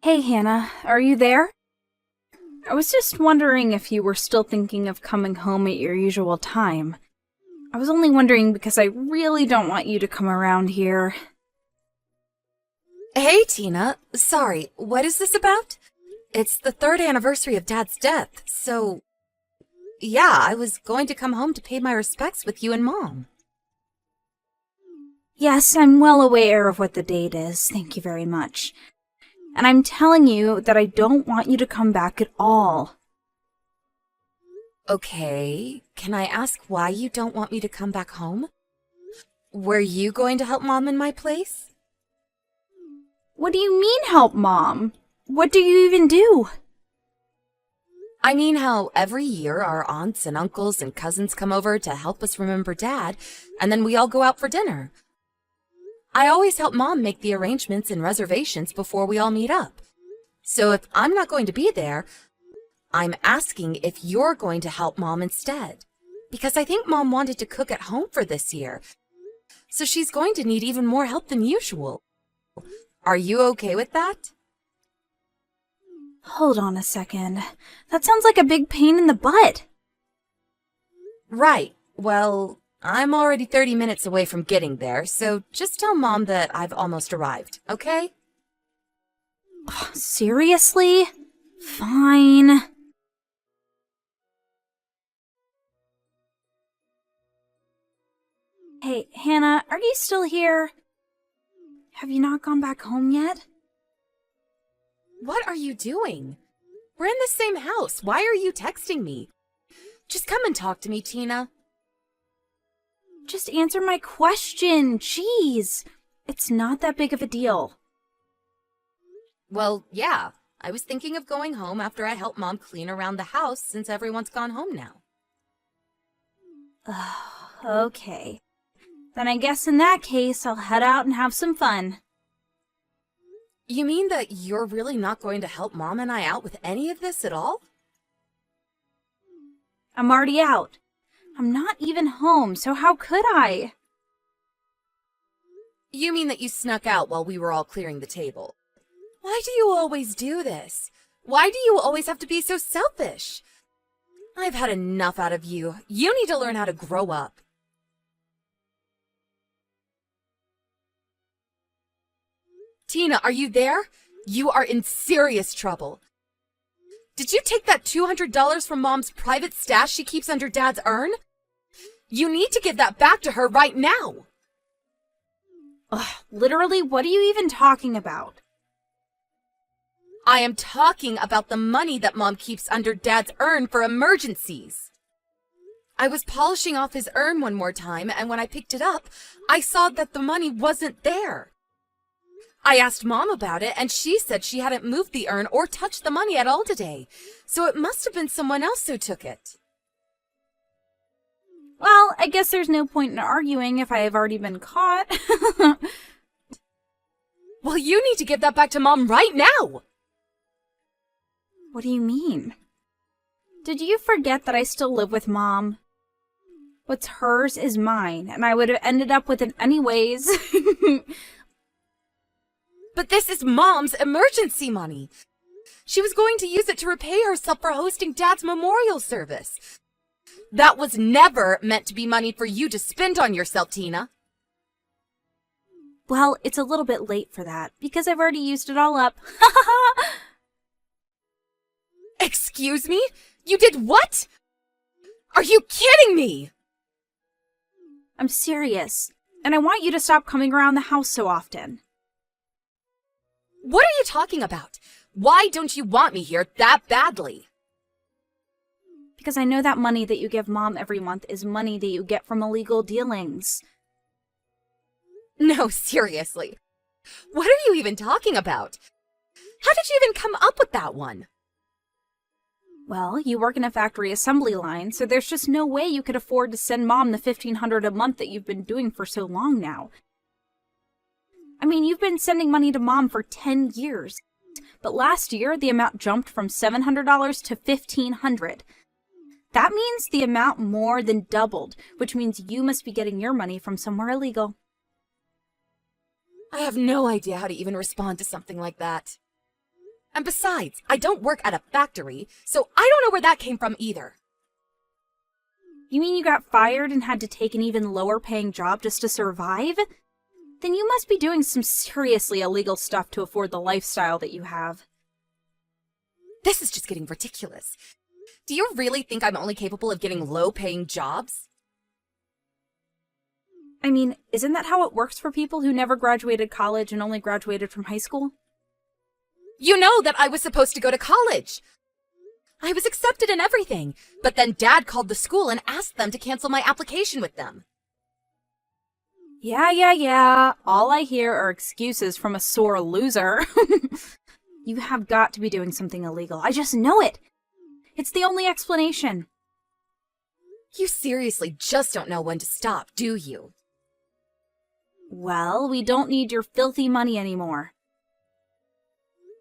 Hey Hannah, are you there? I was just wondering if you were still thinking of coming home at your usual time. I was only wondering because I really don't want you to come around here. Hey, Tina. Sorry, what is this about? It's the third anniversary of Dad's death, so... Yeah, I was going to come home to pay my respects with you and Mom. Yes, I'm well aware of what the date is, thank you very much. And I'm telling you that I don't want you to come back at all. Okay, can I ask why you don't want me to come back home? Were you going to help Mom in my place? What do you mean, help Mom? What do you even do? I mean how every year our aunts and uncles and cousins come over to help us remember Dad, and then we all go out for dinner. I always help Mom make the arrangements and reservations before we all meet up. So if I'm not going to be there, I'm asking if you're going to help Mom instead. Because I think Mom wanted to cook at home for this year. So she's going to need even more help than usual. Are you okay with that? Hold on a second. That sounds like a big pain in the butt. Right. Well, I'm already 30 minutes away from getting there, so just tell Mom that I've almost arrived, okay? Seriously? Fine. Hey, Hannah, are you still here? Have you not gone back home yet? What are you doing? We're in the same house. Why are you texting me? Just come and talk to me, Tina. Just answer my question. Jeez. It's not that big of a deal. Well, yeah. I was thinking of going home after I help Mom clean around the house since everyone's gone home now. Okay. Then I guess in that case, I'll head out and have some fun. You mean that you're really not going to help Mom and I out with any of this at all? I'm already out. I'm not even home, so how could I? You mean that you snuck out while we were all clearing the table? Why do you always do this? Why do you always have to be so selfish? I've had enough out of you. You need to learn how to grow up. Tina, are you there? You are in serious trouble. Did you take that $200 from Mom's private stash she keeps under Dad's urn? You need to give that back to her right now. Literally, what are you even talking about? I am talking about the money that Mom keeps under Dad's urn for emergencies. I was polishing off his urn one more time, and when I picked it up, I saw that the money wasn't there. I asked Mom about it, and she said she hadn't moved the urn or touched the money at all today, so it must have been someone else who took it. Well, I guess there's no point in arguing if I have already been caught. Well, you need to give that back to Mom right now! What do you mean? Did you forget that I still live with Mom? What's hers is mine, and I would have ended up with it anyways. But this is Mom's emergency money. She was going to use it to repay herself for hosting Dad's memorial service. That was never meant to be money for you to spend on yourself, Tina. Well, it's a little bit late for that, because I've already used it all up. Excuse me? You did what? Are you kidding me? I'm serious, and I want you to stop coming around the house so often. What are you talking about? Why don't you want me here that badly? Because I know that money that you give Mom every month is money that you get from illegal dealings. No, seriously. What are you even talking about? How did you even come up with that one? Well, you work in a factory assembly line, so there's just no way you could afford to send Mom the $1,500 a month that you've been doing for so long now. I mean, you've been sending money to Mom for 10 years, but last year the amount jumped from $700 to $1,500. That means the amount more than doubled, which means you must be getting your money from somewhere illegal. I have no idea how to even respond to something like that. And besides, I don't work at a factory, so I don't know where that came from either. You mean you got fired and had to take an even lower paying job just to survive? Then you must be doing some seriously illegal stuff to afford the lifestyle that you have. This is just getting ridiculous. Do you really think I'm only capable of getting low-paying jobs? I mean, isn't that how it works for people who never graduated college and only graduated from high school? You know that I was supposed to go to college. I was accepted and everything, but then Dad called the school and asked them to cancel my application with them. Yeah. All I hear are excuses from a sore loser. You have got to be doing something illegal. I just know it. It's the only explanation. You seriously just don't know when to stop, do you? Well, we don't need your filthy money anymore.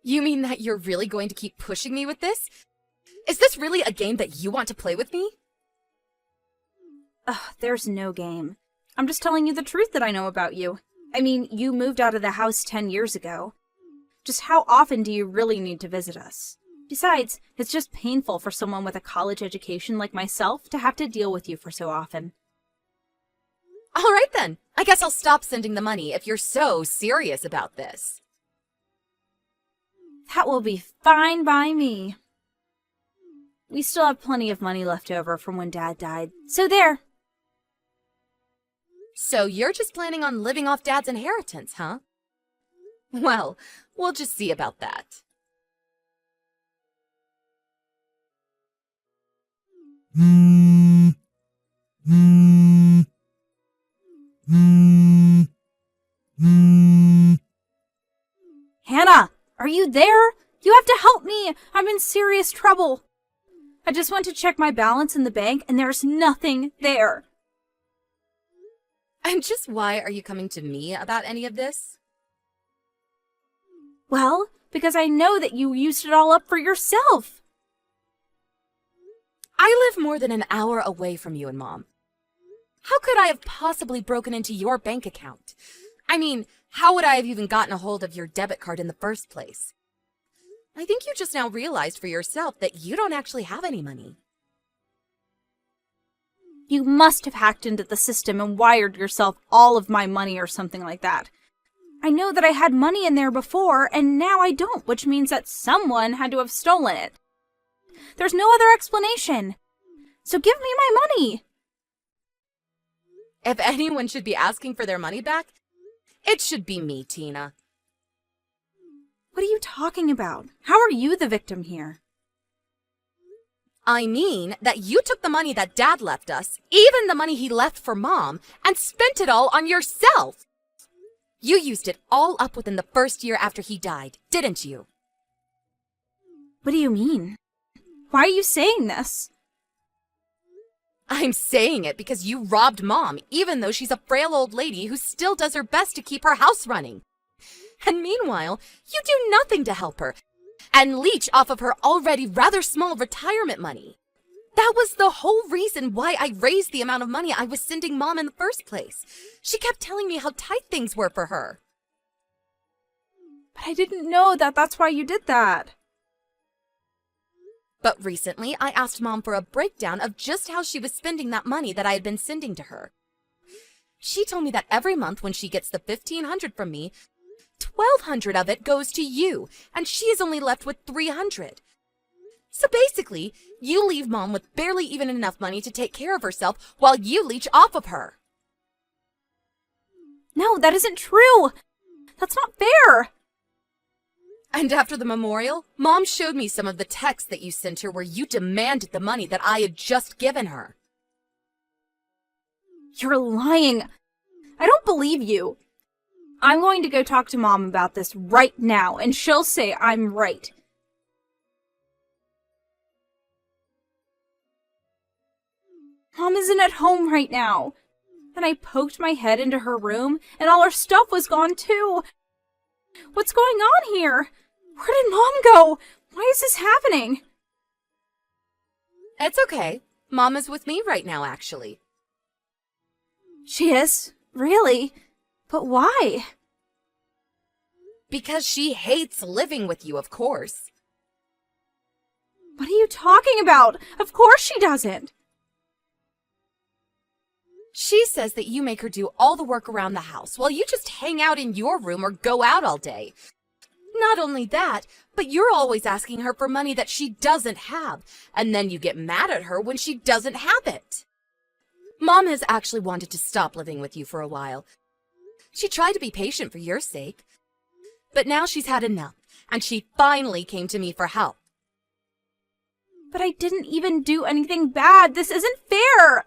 You mean that you're really going to keep pushing me with this? Is this really a game that you want to play with me? Ugh, there's no game. I'm just telling you the truth that I know about you. I mean, you moved out of the house 10 years ago. Just how often do you really need to visit us? Besides, it's just painful for someone with a college education like myself to have to deal with you for so often. All right then. I guess I'll stop sending the money if you're so serious about this. That will be fine by me. We still have plenty of money left over from when Dad died, so there. So you're just planning on living off Dad's inheritance, huh? Well, we'll just see about that. Hannah, are you there? You have to help me. I'm in serious trouble. I just went to check my balance in the bank and there's nothing there. And just why are you coming to me about any of this? Well, because I know that you used it all up for yourself. I live more than an hour away from you and Mom. How could I have possibly broken into your bank account? I mean, how would I have even gotten a hold of your debit card in the first place? I think you just now realized for yourself that you don't actually have any money. You must have hacked into the system and wired yourself all of my money or something like that. I know that I had money in there before, and now I don't, which means that someone had to have stolen it. There's no other explanation. So give me my money. If anyone should be asking for their money back, it should be me, Tina. What are you talking about? How are you the victim here? I mean that you took the money that Dad left us, even the money he left for Mom, and spent it all on yourself. You used it all up within the first year after he died, didn't you? What do you mean? Why are you saying this? I'm saying it because you robbed Mom, even though she's a frail old lady who still does her best to keep her house running. And meanwhile, you do nothing to help her and leech off of her already rather small retirement money. That was the whole reason why I raised the amount of money I was sending Mom in the first place. She kept telling me how tight things were for her. But I didn't know that that's why you did that. But recently, I asked Mom for a breakdown of just how she was spending that money that I had been sending to her. She told me that every month when she gets the $1,500 from me, $1,200 of it goes to you, and she is only left with $300. So basically, you leave Mom with barely even enough money to take care of herself while you leech off of her. No, that isn't true. That's not fair. And after the memorial, Mom showed me some of the texts that you sent her where you demanded the money that I had just given her. You're lying. I don't believe you. I'm going to go talk to Mom about this right now, and she'll say I'm right. Mom isn't at home right now. And I poked my head into her room, and all her stuff was gone too. What's going on here? Where did Mom go? Why is this happening? It's okay. Mom is with me right now, actually. She is? Really? But why? Because she hates living with you, of course. What are you talking about? Of course she doesn't. She says that you make her do all the work around the house while you just hang out in your room or go out all day. Not only that, but you're always asking her for money that she doesn't have, and then you get mad at her when she doesn't have it. Mom has actually wanted to stop living with you for a while. She tried to be patient for your sake, but now she's had enough, and she finally came to me for help. But I didn't even do anything bad. This isn't fair.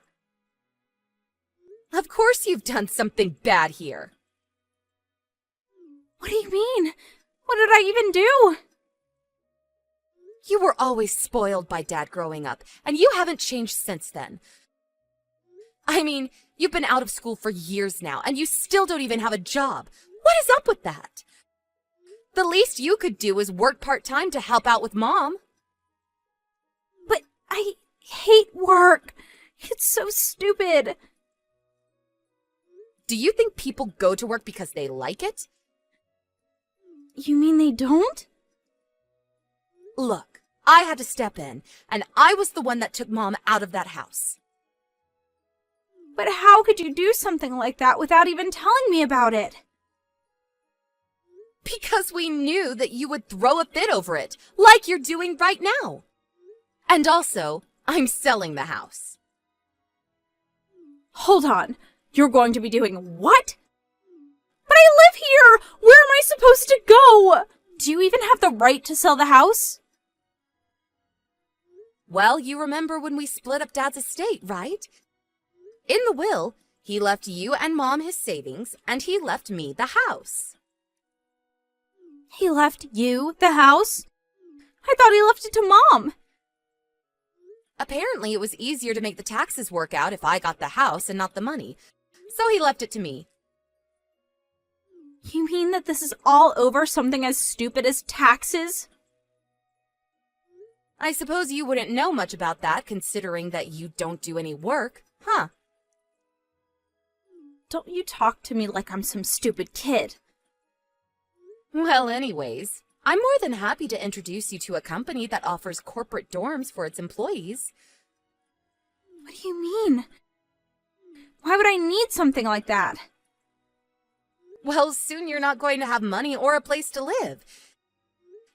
Of course you've done something bad here. What do you mean? What did I even do? You were always spoiled by Dad growing up, and you haven't changed since then. I mean, you've been out of school for years now, and you still don't even have a job. What is up with that? The least you could do is work part-time to help out with Mom. But I hate work. It's so stupid. Do you think people go to work because they like it? You mean they don't? Look, I had to step in, and I was the one that took Mom out of that house. But how could you do something like that without even telling me about it? Because we knew that you would throw a fit over it, like you're doing right now. And also, I'm selling the house. Hold on. You're going to be doing what? But I live here! Where am I supposed to go? Do you even have the right to sell the house? Well, you remember when we split up Dad's estate, right? In the will, he left you and Mom his savings, and he left me the house. He left you the house? I thought he left it to Mom. Apparently, it was easier to make the taxes work out if I got the house and not the money, so he left it to me. You mean that this is all over something as stupid as taxes? I suppose you wouldn't know much about that, considering that you don't do any work, huh? Don't you talk to me like I'm some stupid kid. Well, anyways, I'm more than happy to introduce you to a company that offers corporate dorms for its employees. What do you mean? Why would I need something like that? Well, soon you're not going to have money or a place to live.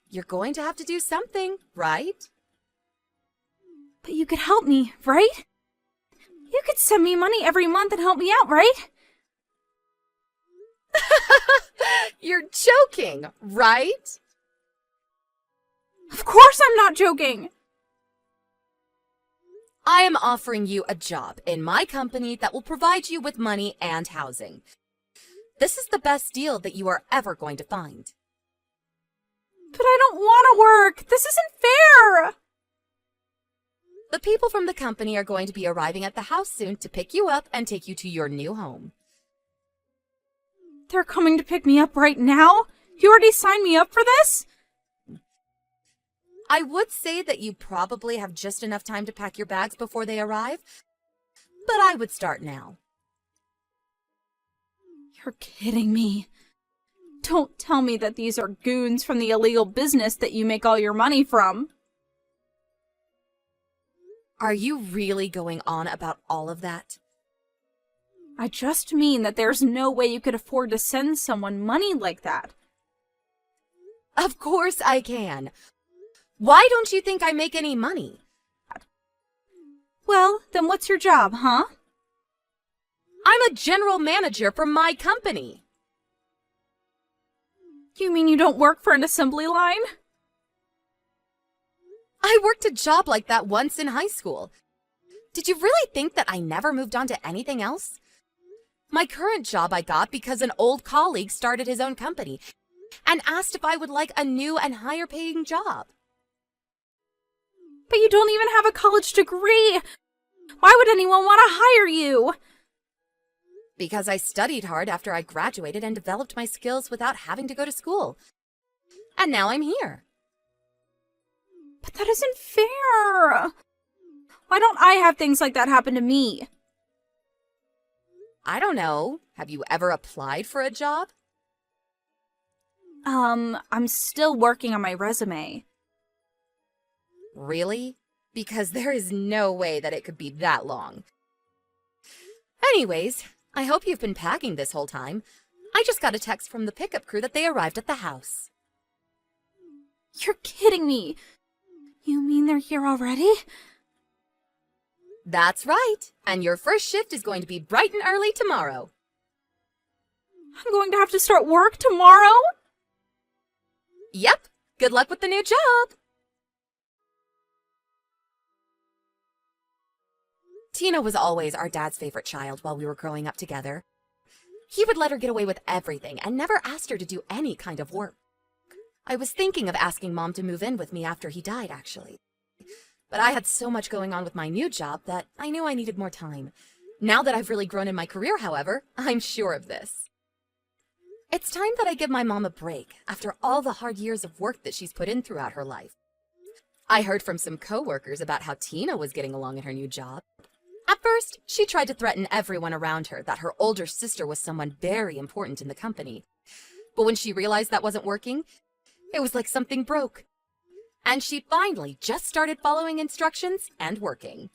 You're going to have to do something, right? But you could help me, right? You could send me money every month and help me out, right? You're joking, right? Of course I'm not joking! I am offering you a job in my company that will provide you with money and housing. This is the best deal that you are ever going to find. But I don't want to work! This isn't fair! The people from the company are going to be arriving at the house soon to pick you up and take you to your new home. They're coming to pick me up right now? You already signed me up for this? I would say that you probably have just enough time to pack your bags before they arrive, but I would start now. You're kidding me. Don't tell me that these are goons from the illegal business that you make all your money from. Are you really going on about all of that? I just mean that there's no way you could afford to send someone money like that. Of course I can. Why don't you think I make any money? Well, then what's your job, huh? I'm a general manager for my company. You mean you don't work for an assembly line? I worked a job like that once in high school. Did you really think that I never moved on to anything else? My current job I got because an old colleague started his own company and asked if I would like a new and higher paying job. But you don't even have a college degree. Why would anyone want to hire you? Because I studied hard after I graduated and developed my skills without having to go to school. And now I'm here. But that isn't fair. Why don't I have things like that happen to me? I don't know. Have you ever applied for a job? I'm still working on my resume. Really? Because there is no way that it could be that long. Anyways, I hope you've been packing this whole time. I just got a text from the pickup crew that they arrived at the house. You're kidding me! You mean they're here already? That's right, and your first shift is going to be bright and early tomorrow. I'm going to have to start work tomorrow? Yep, good luck with the new job! Tina was always our dad's favorite child while we were growing up together. He would let her get away with everything and never asked her to do any kind of work. I was thinking of asking Mom to move in with me after he died, actually. But I had so much going on with my new job that I knew I needed more time. Now that I've really grown in my career, however, I'm sure of this. It's time that I give my mom a break after all the hard years of work that she's put in throughout her life. I heard from some coworkers about how Tina was getting along in her new job. At first, she tried to threaten everyone around her that her older sister was someone very important in the company. But when she realized that wasn't working, it was like something broke. And she finally just started following instructions and working.